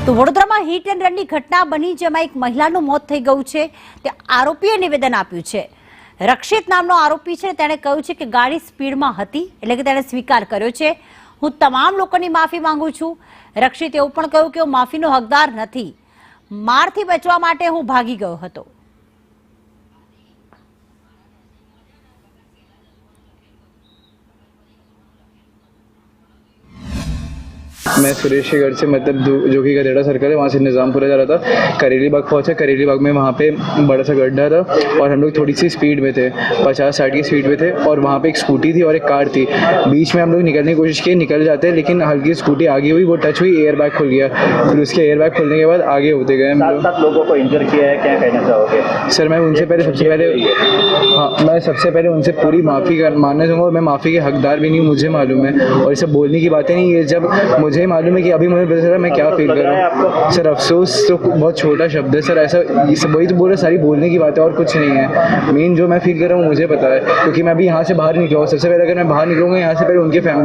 તો વડોદરામાં hit and રનની ઘટના બની જેમાં એક મહિલાનું મોત થઈ ગયું છે તે આરોપીએ નિવેદન આપ્યું છે। રક્ષિત નામનો આરોપી છે તેણે કહ્યું છે કે ગાડી સ્પીડમાં હતી એટલે કે તેણે સ્વીકાર કર્યો છે। હું તમામ લોકોની માફી માંગુ છું। રક્ષિતે એવું પણ કહ્યું કે હું માફીનો હકદાર નથી। મારથી બચવા માટે હું ભાગી ગયો હતો। मैं सुरेश के घर से मतलब जो कि गधेड़ा सर्कल है वहाँ से निज़ामपुरा जा रहा था। करेली बाग पहुँचा। करेली बाग में वहाँ पे बड़ा सा गड्ढा था और हम लोग थोड़ी सी स्पीड में थे, 50-60 की स्पीड में थे और वहाँ पे एक स्कूटी थी और एक कार थी। बीच में हम लोग निकलने की कोशिश की, निकल जाते लेकिन हल्की स्कूटी आगे हुई, वो टच हुई, एयर बैग खुल गया। फिर उसके एयर बैग खुलने के बाद आगे होते गए हम लोग। 7 लोगों को इंजर किया है, क्या कहना चाहोगे? सर मैं उनसे पहले सबसे पहले उनसे पूरी माफ़ी मानना चाहूँगा। मैं माफ़ी के हकदार भी नहीं हूँ, मुझे मालूम है और इसे बोलने की बातें नहीं है। जब मुझे मालूम है कि अभी मुझे पता चला मैं क्या फील कर रहा हूँ। सर अफसोस तो बहुत छोटा शब्द है सर, ऐसा वही तो बोल रहा, सारी बोलने की बातें और कुछ नहीं है। मेन जो मैं फील कर रहा हूँ मुझे पता है, क्योंकि मैं अभी यहाँ से बाहर निकला हूँ। सबसे पहले अगर मैं बाहर निकलूँगा यहाँ से, पहले उनके फैमिली